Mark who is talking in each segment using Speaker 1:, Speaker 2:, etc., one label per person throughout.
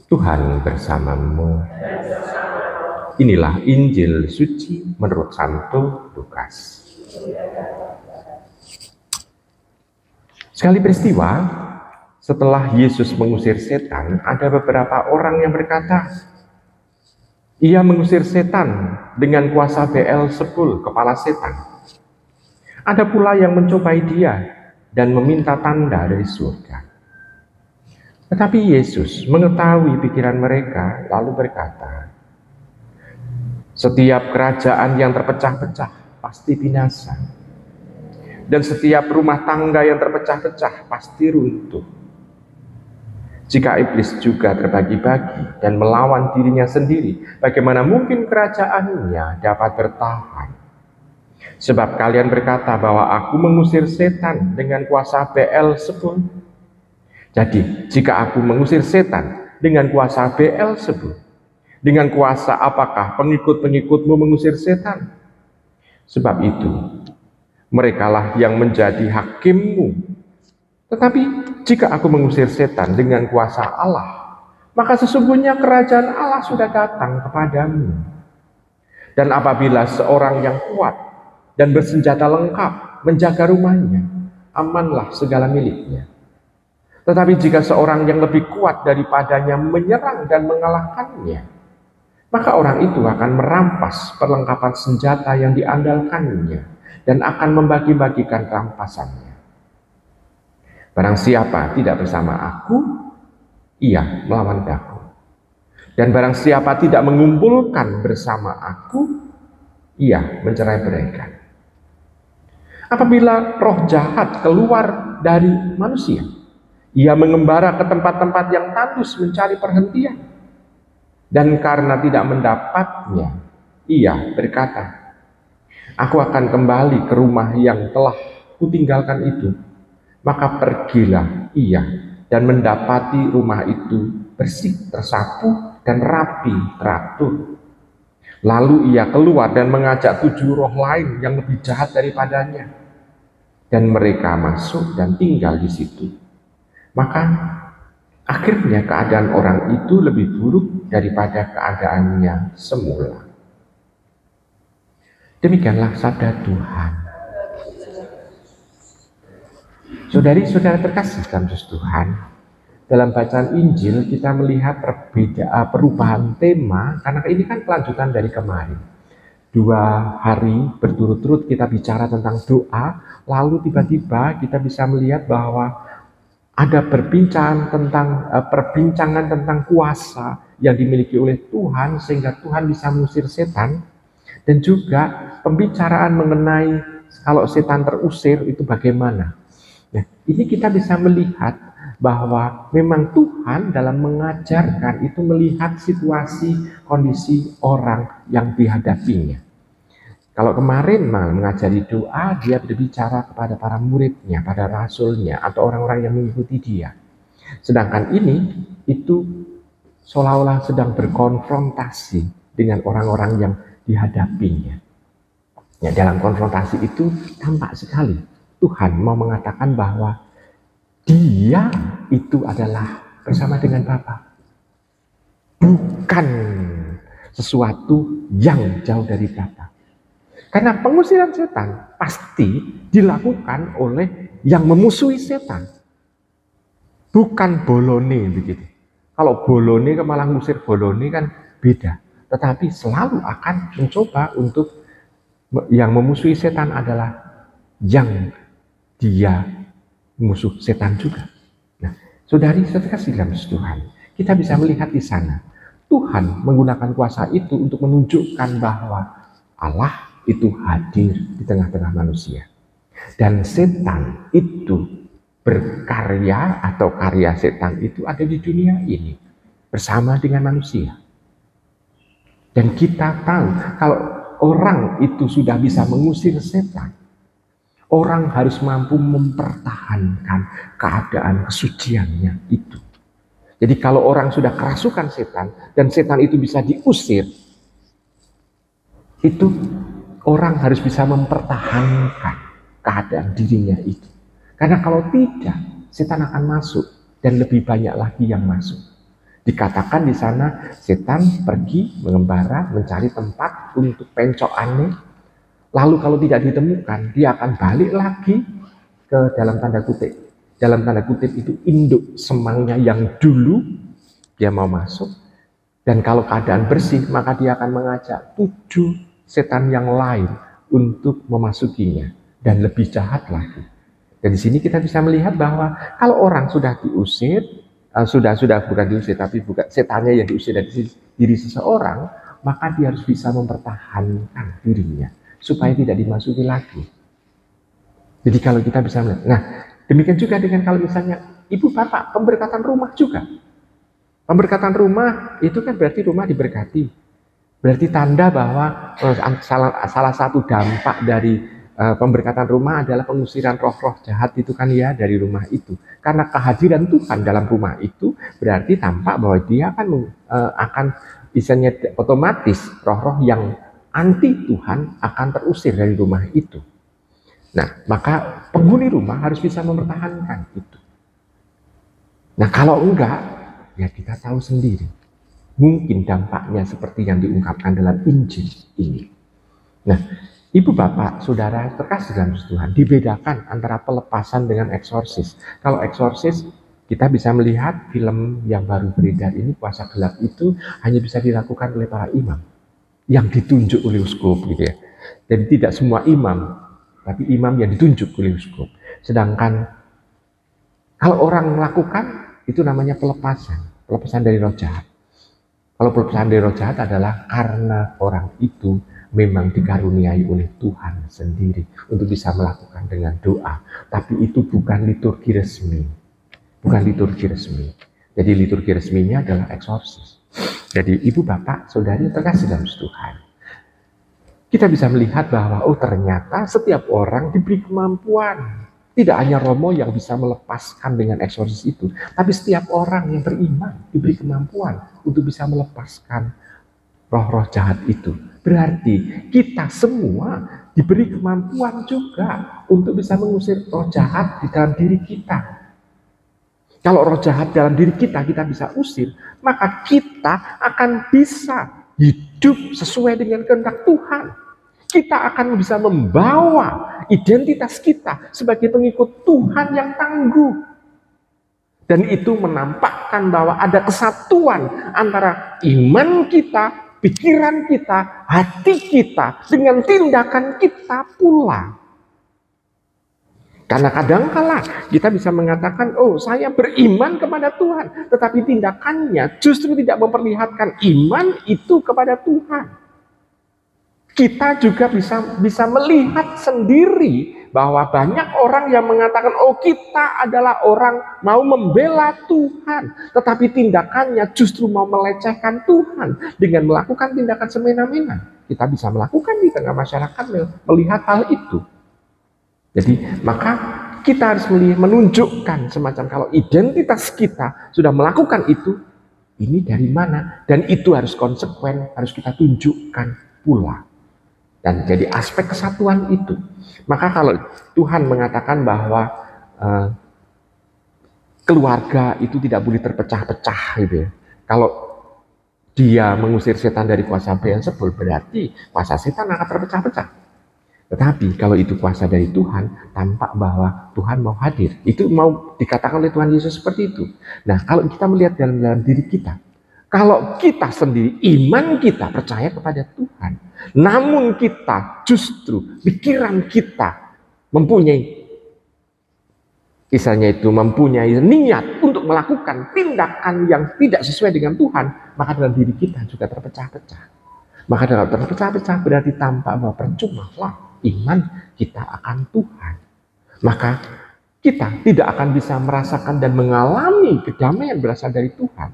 Speaker 1: Tuhan bersamamu. Inilah Injil suci menurut Santo Lukas. Sekali peristiwa, setelah Yesus mengusir setan, ada beberapa orang yang berkata, ia mengusir setan dengan kuasa Beelzebul, kepala setan. Ada pula yang mencobai dia dan meminta tanda dari surga. Tetapi Yesus mengetahui pikiran mereka, lalu berkata, setiap kerajaan yang terpecah-pecah pasti binasa, dan setiap rumah tangga yang terpecah-pecah pasti runtuh. Jika iblis juga terbagi-bagi dan melawan dirinya sendiri, bagaimana mungkin kerajaannya dapat bertahan? Sebab kalian berkata bahwa aku mengusir setan dengan kuasa Beelzebul. Jadi, jika aku mengusir setan dengan kuasa Beelzebul, dengan kuasa apakah pengikut-pengikutmu mengusir setan? Sebab itu, merekalah yang menjadi hakimmu. Tetapi, jika aku mengusir setan dengan kuasa Allah, maka sesungguhnya kerajaan Allah sudah datang kepadamu. Dan apabila seorang yang kuat dan bersenjata lengkap menjaga rumahnya, amanlah segala miliknya. Tetapi jika seorang yang lebih kuat daripadanya menyerang dan mengalahkannya, maka orang itu akan merampas perlengkapan senjata yang diandalkannya dan akan membagi-bagikan rampasannya. Barang siapa tidak bersama aku, ia melawan aku. Dan barang siapa tidak mengumpulkan bersama aku, ia mencerai-beraikan. Apabila roh jahat keluar dari manusia, ia mengembara ke tempat-tempat yang tandus mencari perhentian. Dan karena tidak mendapatnya, ia berkata, aku akan kembali ke rumah yang telah kutinggalkan itu. Maka pergilah ia dan mendapati rumah itu bersih, tersapu, dan rapi teratur. Lalu ia keluar dan mengajak 7 roh lain yang lebih jahat daripadanya. Dan mereka masuk dan tinggal di situ. Maka akhirnya keadaan orang itu lebih buruk daripada keadaannya semula. Demikianlah sabda Tuhan. Saudari-saudara terkasih dalam Tuhan, dalam bacaan Injil kita melihat perubahan tema, karena ini kan kelanjutan dari kemarin. 2 hari berturut-turut kita bicara tentang doa, lalu tiba-tiba kita bisa melihat bahwa ada perbincangan tentang kuasa yang dimiliki oleh Tuhan sehingga Tuhan bisa mengusir setan, dan juga pembicaraan mengenai kalau setan terusir itu bagaimana. Nah, ini kita bisa melihat bahwa memang Tuhan dalam mengajarkan itu melihat situasi kondisi orang yang dihadapinya. Kalau kemarin mengajari doa, dia berbicara kepada para muridnya, pada rasulnya, atau orang-orang yang mengikuti dia. Sedangkan ini, itu seolah-olah sedang berkonfrontasi dengan orang-orang yang dihadapinya. Ya, dalam konfrontasi itu tampak sekali Tuhan mau mengatakan bahwa dia itu adalah bersama dengan Bapa. Bukan sesuatu yang jauh dari Bapa. Karena pengusiran setan pasti dilakukan oleh yang memusuhi setan. Bukan bolone begitu. Kalau bolone malah ngusir bolone kan beda. Tetapi selalu akan mencoba untuk yang memusuhi setan adalah yang dia musuh setan juga. Nah, saudari terkasih dalam Tuhan, kita bisa melihat di sana Tuhan menggunakan kuasa itu untuk menunjukkan bahwa Allah itu hadir di tengah-tengah manusia. Dan setan itu berkarya atau karya setan itu ada di dunia ini bersama dengan manusia. Dan kita tahu kalau orang itu sudah bisa mengusir setan, orang harus mampu mempertahankan keadaan kesuciannya itu. Jadi kalau orang sudah kerasukan setan dan setan itu bisa diusir, itu orang harus bisa mempertahankan keadaan dirinya itu. Karena kalau tidak, setan akan masuk dan lebih banyak lagi yang masuk. Dikatakan di sana setan pergi mengembara mencari tempat untuk pencokannya. Lalu kalau tidak ditemukan, dia akan balik lagi ke dalam tanda kutip. Dalam tanda kutip itu induk semangnya yang dulu dia mau masuk. Dan kalau keadaan bersih, maka dia akan mengajak 7 setan yang lain untuk memasukinya dan lebih jahat lagi. Dan di sini kita bisa melihat bahwa kalau orang sudah diusir, sudah bukan diusir, tapi bukan setannya yang diusir dari diri seseorang, maka dia harus bisa mempertahankan dirinya supaya tidak dimasuki lagi. Jadi kalau kita bisa melihat, nah demikian juga dengan kalau misalnya ibu bapak pemberkatan rumah juga. Pemberkatan rumah itu kan berarti rumah diberkati. Berarti tanda bahwa salah satu dampak dari pemberkatan rumah adalah pengusiran roh-roh jahat itu kan ya dari rumah itu. Karena kehadiran Tuhan dalam rumah itu berarti tampak bahwa dia akan misalnya otomatis roh-roh yang anti Tuhan akan terusir dari rumah itu. Nah, maka penghuni rumah harus bisa mempertahankan itu. Nah, kalau enggak, ya kita tahu sendiri. Mungkin dampaknya seperti yang diungkapkan dalam Injil ini. Nah, ibu bapak, saudara terkasih dalam Tuhan, dibedakan antara pelepasan dengan eksorsis. Kalau eksorsis, kita bisa melihat film yang baru beredar ini, Kuasa Gelap itu hanya bisa dilakukan oleh para imam yang ditunjuk oleh uskup gitu ya. Jadi tidak semua imam, tapi imam yang ditunjuk oleh uskup. Sedangkan kalau orang melakukan, itu namanya pelepasan dari roh jahat. Kalau pelepasan dari roh jahat adalah karena orang itu memang dikaruniai oleh Tuhan sendiri untuk bisa melakukan dengan doa. Tapi itu bukan liturgi resmi. Bukan liturgi resmi. Jadi liturgi resminya adalah eksorsis. Jadi ibu bapak, saudari terkasih dalam Tuhan. Kita bisa melihat bahwa ternyata setiap orang diberi kemampuan. Tidak hanya Romo yang bisa melepaskan dengan eksorsis itu, tapi setiap orang yang beriman diberi kemampuan untuk bisa melepaskan roh-roh jahat itu. Berarti kita semua diberi kemampuan juga untuk bisa mengusir roh jahat di dalam diri kita. Kalau roh jahat dalam diri kita bisa usir, maka kita akan bisa hidup sesuai dengan kehendak Tuhan. Kita akan bisa membawa identitas kita sebagai pengikut Tuhan yang tangguh. Dan itu menampakkan bahwa ada kesatuan antara iman kita, pikiran kita, hati kita, dengan tindakan kita pula. Karena kadangkala kita bisa mengatakan, saya beriman kepada Tuhan, tetapi tindakannya justru tidak memperlihatkan iman itu kepada Tuhan. Kita juga bisa melihat sendiri bahwa banyak orang yang mengatakan, kita adalah orang mau membela Tuhan, tetapi tindakannya justru mau melecehkan Tuhan dengan melakukan tindakan semena-mena. Kita bisa melakukan di tengah masyarakat melihat hal itu. Jadi maka kita harus menunjukkan semacam kalau identitas kita sudah melakukan itu, ini dari mana? Dan itu harus konsekuen, harus kita tunjukkan pula. Dan jadi aspek kesatuan itu. Maka kalau Tuhan mengatakan bahwa keluarga itu tidak boleh terpecah-pecah gitu ya. Kalau dia mengusir setan dari kuasa Beelzebul, berarti kuasa setan akan terpecah-pecah. Tetapi kalau itu kuasa dari Tuhan, tampak bahwa Tuhan mau hadir. Itu mau dikatakan oleh Tuhan Yesus seperti itu. Nah, kalau kita melihat dalam diri kita, kalau kita sendiri, iman kita percaya kepada Tuhan, namun kita justru pikiran kita mempunyai niat untuk melakukan tindakan yang tidak sesuai dengan Tuhan, maka dalam diri kita juga terpecah-pecah. Maka dalam terpecah-pecah berarti tampak bahwa percumalah iman kita akan Tuhan. Maka kita tidak akan bisa merasakan dan mengalami kedamaian berasal dari Tuhan.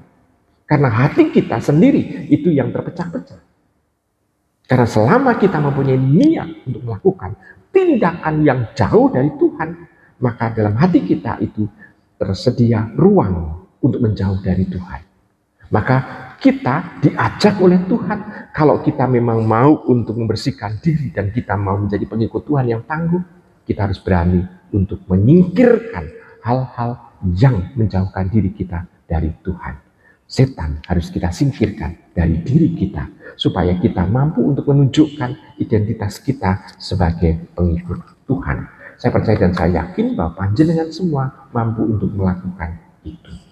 Speaker 1: Karena hati kita sendiri itu yang terpecah-pecah. Karena selama kita mempunyai niat untuk melakukan tindakan yang jauh dari Tuhan, maka dalam hati kita itu tersedia ruang untuk menjauh dari Tuhan. Maka kita diajak oleh Tuhan, kalau kita memang mau untuk membersihkan diri dan kita mau menjadi pengikut Tuhan yang tangguh, kita harus berani untuk menyingkirkan hal-hal yang menjauhkan diri kita dari Tuhan. Setan harus kita singkirkan dari diri kita, supaya kita mampu untuk menunjukkan identitas kita sebagai pengikut Tuhan. Saya percaya dan saya yakin bahwa panjenengan semua mampu untuk melakukan itu.